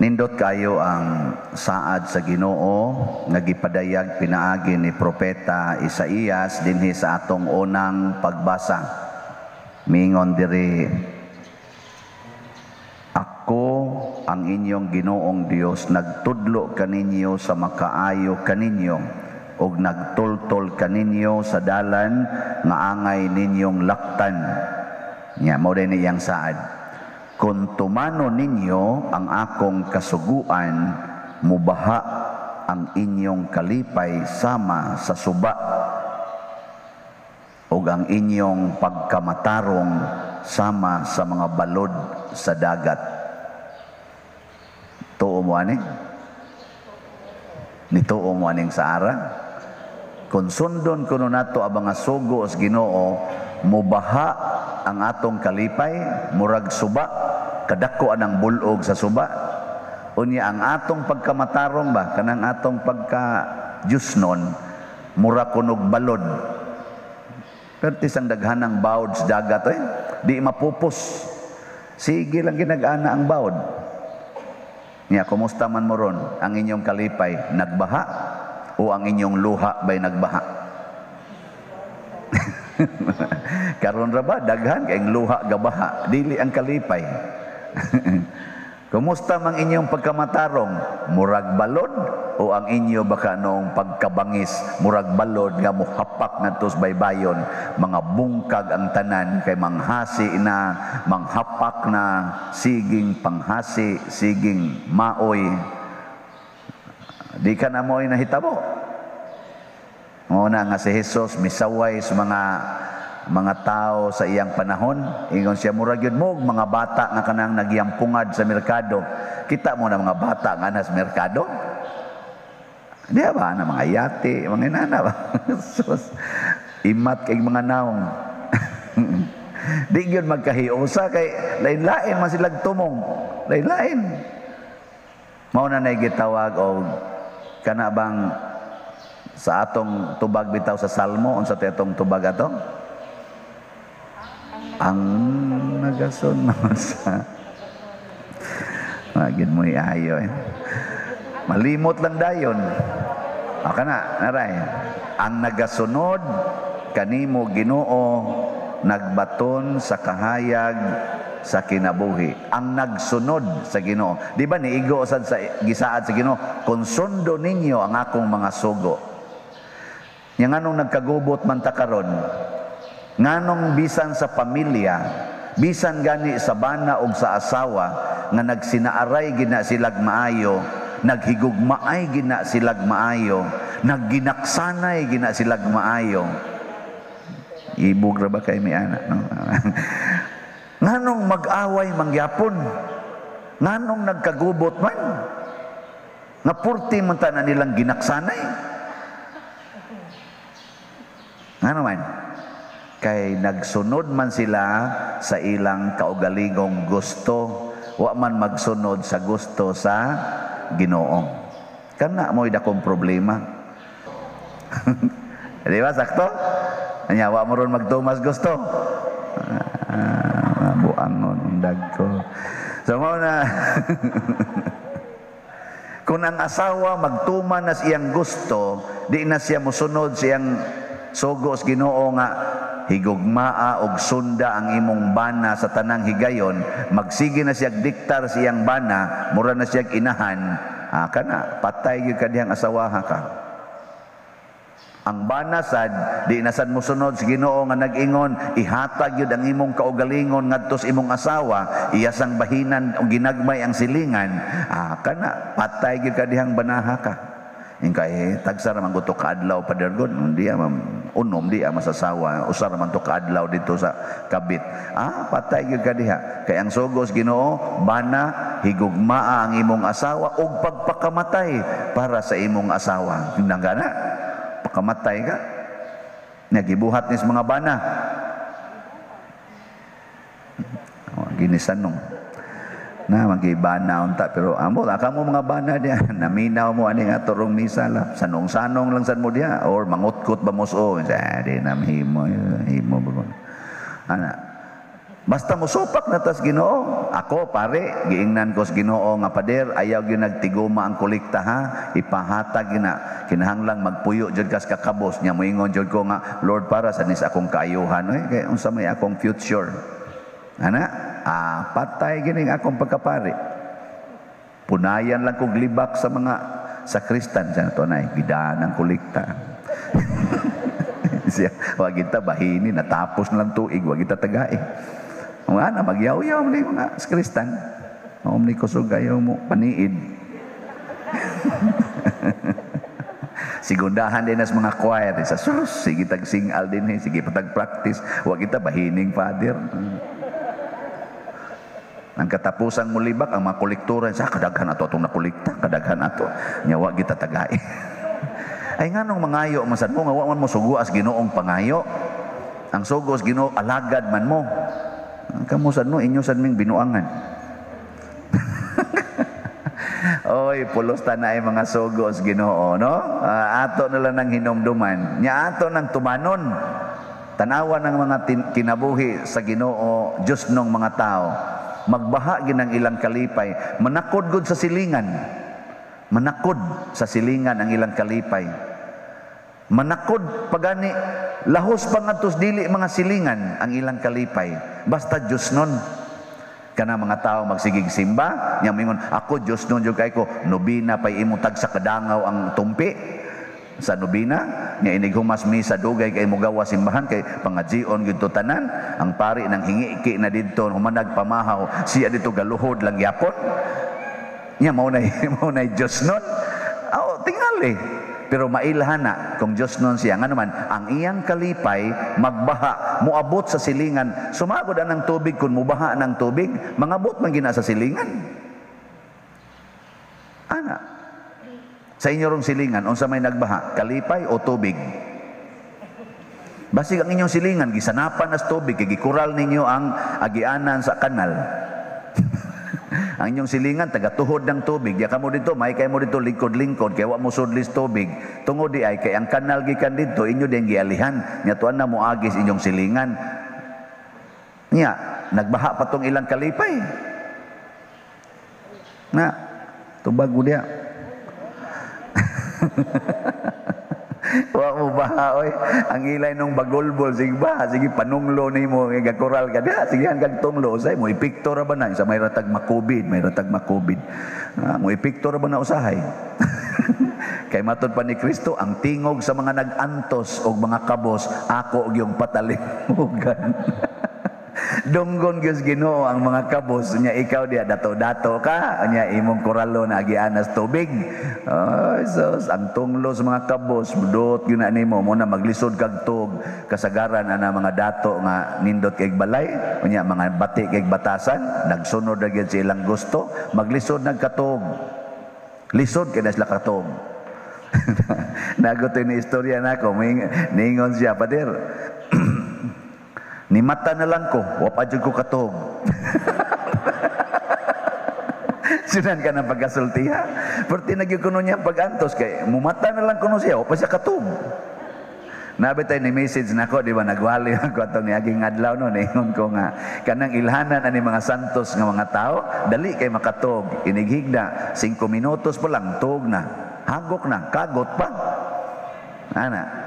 Nindot kayo ang saad sa Ginoo nga gipadayag pinaagi ni propeta Isaías dinhi sa atong unang pagbasa. Mingon diri, ako ang inyong Ginoong Dios, nagtudlo kaninyo sa makaayo kaninyo ug nagtultol kaninyo sa dalan nga angay ninyong laktan. Nya mao din iyang saad. Kung tumano ninyo ang akong kasuguan, mubaha ang inyong kalipay sama sa suba, ug ang inyong pagkamatarong sama sa mga balod sa dagat. Tuo mo ani? Nituo mo aning sa ara? Kung sundon kuno nato abang asugo os Ginoo, mubaha ang atong kalipay, murag suba, kadako anang bulog sa suba. Unya ang atong pagkamatarong ba, kanang atong pagka-jusnon, mura kunog balod. Pero tisang daghanang bawod sa dagat, di mapupos. Sige lang ginag-ana ang bawod. Nya, kumusta man mo ron? Ang inyong kalipay, nagbaha? O ang inyong luha ba'y nagbaha? Karon ra ba daghan kay luha gabaha, dili ang kalipay. Kumusta mang inyong pagkamatarong? Murag balod o ang inyo baka noong pagkabangis murag balod nga muhapak ngadto sa baybayon, mga bungkag ang tanan kay manghasi na, manghapak na, siging panghasi, siging maoy. Di ka na mo'y nahitabo. Muna nga si Jesus misaway sa mga tao sa iyang panahon. Ingon siya, murag yun mo mga bata nga kanang nagyampungad sa merkado. Kita mo na mga bata nga na sa merkado? Di ba na mga yate, mga inana ba? Imat kay mga naong. Di yun magkahiusa kay lain-lain man silang tumong. Lain-lain. Mauna na gitawag o kana bang sa atong tubag bitaw sa Salmo, unsa atong tubag ato? Ang nagasunod sa magid mo iayo malimot lang dayon. Aka na, naray. Ang nagasunod kanimo Ginoo, nagbaton sa kahayag sa kinabuhi. Ang nagsunod sa Ginoo. Di ba niigo sad sa gisaad sa Ginoo, kung sundo ninyo ang akong mga sugo. Yang anong nagkagubot man ta karon, nganong bisan sa pamilya, bisan gani sa bana o sa asawa, nga nagsinaaray gina silag maayo, naghigugmaay gina silag maayo, nagginaksanay gina silag maayo. Ibog ra ba kay mi ana, no? Nganong mag-away mangyapon, nganong nagkagubot man, nga purti man ta na nilang ginaksanay. Ngano man? Kay nagsunod man sila sa ilang kaugalingong gusto, wa man magsunod sa gusto sa Ginoo. Kana mo'y dakong problema. Di ba sakto? Anya wa mo ron magtumas gusto. Buangon undag ko. So mao na. Kung ang asawa magtuman na siyang gusto, di na siya mosunod siyang sugo sa Ginoo nga higugmaa og sunda ang imong bana sa tanang higayon, magsige na siya diktar siyang bana, mura na siya inahan, kana patay gyud ka dihang asawaha ka. Ang bana sad di na sad mosunod sa Ginoo nga nag-ingon ihatag gyud ang imong kaugalingon ngadto sa imong asawa, iyasang bahinan o ginagmay ang silingan, kana patay gyud ka dihang banaha ka. Kay tagsara man gusto kaadlaw padergon, di unom di masasawa, usar man to kaadlaw dito sa kabit. Patay gyud ka diha. Kay ang sugos Ginoo, bana higugmaa ang imong asawa ug pagpakamatay para sa imong asawa. Nangana pakamatay ka. Nagibuhat ni sa mga bana. Ginisanong na magibana unta, pero amo ka mo mga bana diya naminaw mo ani nga turong misa la sanong-sanong lang sad mo diya or mangutkot ba mo so di na himo ba ana Basta musupak na tas Ginoo. Ako pare, giingnan ko sa Ginoo nga pader, ayaw gyud nagtiguma ang kolekta ha, ipahatag gina. Kinahanglang magpuyo jud kas kakabos nya moingon jud ko nga Lord para sa nis akong kaayuhan kay unsa may akong future. Ana, patay gining akong pagkapare. Punayan lang kog libak sa mga sakristan sa tunay gidaan ang kolekta. Siya, wag kita bahini natapos na lang tuig, wag kita tagay. Mga na, magyaw-yaw mo na yung mga sakristan. Ni kusog ayaw mo paniid. Sigundahan din as mga choir. Sa sus, sige tag-singal din. Sige patag-practice. Huwag kita bahining, Father. Ang katapusang mulibak, ang mga kolekturan sa kadaghan ato itong nakolekta. Kadaghan ato. Huwag kita tagay. Ay nga nung mangayo, masad mo, nga man mo sugo as Ginoong pangayo. Ang sugo as Ginoo, alagad man mo. Kamusan no, inyo sad ming binuangan. Oy, pulos tanay mga sugos Ginoo, no? Ato na lang ng hinumduman. Nya ato ng tumanon. Tanawan ng mga kinabuhi sa Ginoo, Diyos nung mga tao. Magbaha ginang ilang kalipay. Manakod gud sa silingan. Manakod sa silingan ang ilang kalipay. Manakod pagani lahos pangadtos dili mga silingan ang ilang kalipay. Basta Dios nun. Kana mga tao magsigig simba, nya mingon ako Dios nun jud kay ko nobina pay imutag sa kadangaw ang tumpi. Sa nobina nya inig humas misa dugay kay mogawa simbahan kay pangajion gyud tanan. Ang pari nang hingiki na didto humanag pamahaw siya dito galuhod lang yapon. Nya mao nay Dios nun. Tingali. Pero mailhan na kung Diyos nun siya. Nga naman, ang iyang kalipay, magbaha, muabot sa silingan. Sumagod ang tubig, kung mubaha ng tubig, mangabot man gina sa silingan. Ana, sa inyo rong silingan, unsa may nagbaha, kalipay o tubig? Basig ang inyong silingan, gisanapan as tubig, gikural ninyo ang agianan sa kanal. Ang inyong silingan tagatuhod ng tubig. Ya kamo dito, may kay mo dito lingkod-lingkod kay wa mo sudlis tubig. Tungod di ay kay ang kanal gikan dito inyo din gialihan. Nya tuan na mo agis inyong silingan. Nya nagbaha pa tong ilang kalipay. Na tubag mo dia. Wa mo baha oy. Ang ilay nung bagolbol sige ba, sige panunglo nimo gakoral ka da, sige hanggang tunglo say mo ipiktor ba na sa may ratag makubid, mo ipiktor ba na usahay. Kay matud pa ni Kristo ang tingog sa mga nag-antos og mga kabos ako og yung patalimugan. Dunggon gyud Ginoo ang mga kabos nya ikaw dia dato-dato ka nya imong koralo na agianas tubig. Ay sus ang tunglo sa mga kabos mudot gyud na nimo mo na maglisod kag tug kasagaran ana mga dato nga nindot kay balay nya mga bati kay batasan nagsunod ra gyud sa ilang gusto maglisod nagkatog. Lisod kay sila katog. Nagutoy ni istorya nako ningon siya pader. Ni mata na lang ko, wapa jud ko katog. Sunan ka ng pagkasultiha. Perti nagyukuno niya pag-antos kay mumata na lang kuno siya, wapa siya katog. Nabi tayo ni message nako, di ba nagwali ako atong niaging adlaw no, ningon ko nga kanang ilhanan ani mga santos nga mga tao, dali kay makatog. Inighigda 5 minutos pa lang tug na. Hagok na, kagot pa. Ana.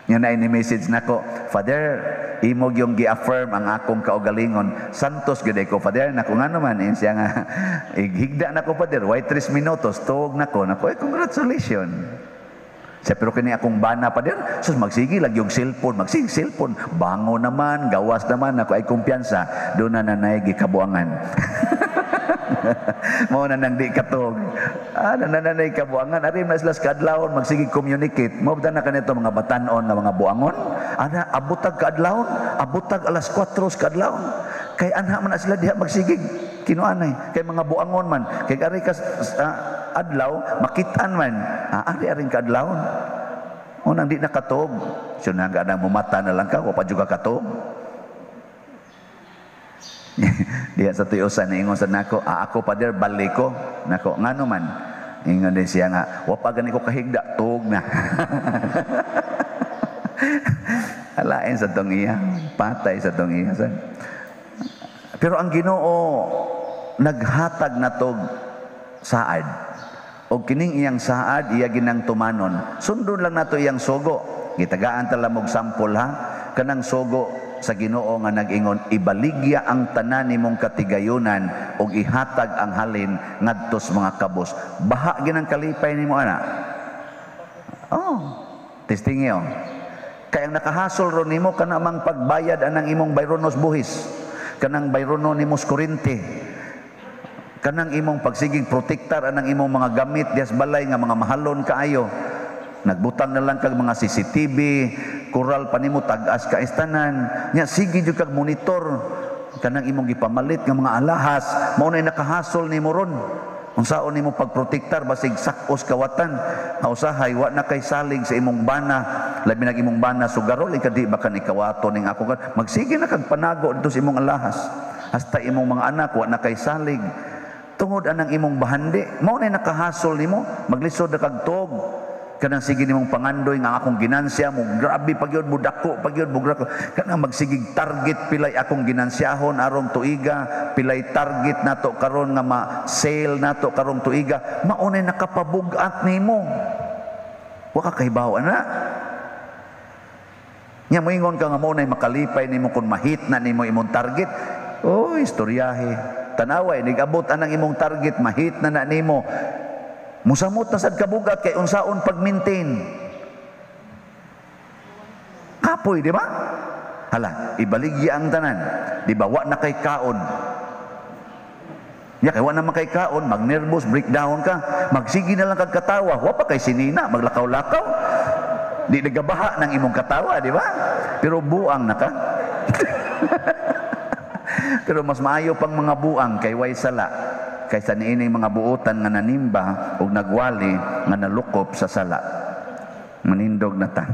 Yan na ini-message nako, Father, imog yung gi-affirm ang akong kaugalingon. Santos gud ko, Father, nako nga naman, siya nga, higda nako, Father, why 3 minutos, tuog nako, congratulations. Siya, pero kini akong bana, Father, sus, magsigi, lagi yung cellphone, magsigi, cellphone, bango naman, gawas naman, ako ay kumpiyansa, doon na nanay gikabuangan. Mo na nang di katog. Nananay kabuangan. Ari na sila kadlawon magsige communicate. Mo na kanito mga batanon nga mga buangon. Ana abutag kadlawon, abutag alas 4 kadlawon. Kay anha man na sila diha magsige kinuanay. Kay mga buangon man. Kay ari kas adlaw makitaan man. Ari aring kadlawon. O nang di nakatog. So nga na mumata na lang ka, wa pa juga katog. Diya sa tuyusan ingon sa nako, ako Father baliko nako ngano man ingon din siya nga wa pa gani ko kahigda tug na. Alain sa tong iya patay sa tong iya Pero ang Ginoo naghatag natog saad. O kining iyang saad iya ginang tumanon. Sundon lang nato iyang sugo. Gitagaan tala mog sampol ha. Kanang sugo sa Ginoo nga nag-ingon, ibaligya ang tanan nimong katigayunan ug ihatag ang halin ngadto sa mga kabos. Baha ginang kalipay nimo ana. Oh, testingyo. Kaya nakahasol ron nimo kanamang pagbayad anang imong bayronos buhis. Kanang bayrono nimos kurente. Kanang imong pagsigig protektar anang imong mga gamit dias balay nga mga mahalon kaayo. Nagbutang na lang kag mga CCTV, kural pa nimo tag-as ka istanan. Nya sige jud kag monitor kanang imong gipamalit nga mga alahas, mao nay nakahasol nimo ron. Unsaon nimo pagprotektar basig sakos kawatan. Usahay wa na kay salig sa imong bana, labi nag imong bana sugarol ikadi baka ni kawato ning ako kan. Magsige na kag panago dito sa imong alahas. Hasta imong mga anak wa na kay salig. Tungod anang imong bahandi, mao nay nakahasol nimo, maglisod na kag tuog. Kanang sige nimong pangandoy nga akong ginansya mo, grabe pagyod mo dako, pagyod mo grako. Kanang magsigig target pilay akong ginansyahon arong tuiga, pilay target nato karon nga ma-sale nato karong tuiga, maunay nakapabugat nimo. Wa ka kahibaw ana. Nya moingon ka nga maunay makalipay nimo kun mahit na nimo imong target. Oh, istoryahe. Tanaway nigabot anang imong target, mahit na nimo. Musamot na sad kabugat kay unsaon pag-maintain. Kapoy, di ba? Hala, ibaligya ang tanan. Di ba, wa na kay kaon. Ya, kay wa na makay kaon, mag-nervous, breakdown ka, magsigi na lang kag katawa, wa pa kay sinina, maglakaw-lakaw. Di nagabaha ng imong katawa, di ba? Pero buang na ka. Pero mas maayo pang mga buang kay way sala kaysa niining mga buotan nga nanimba ug nagwali nga nalukop sa sala. Manindog na ta.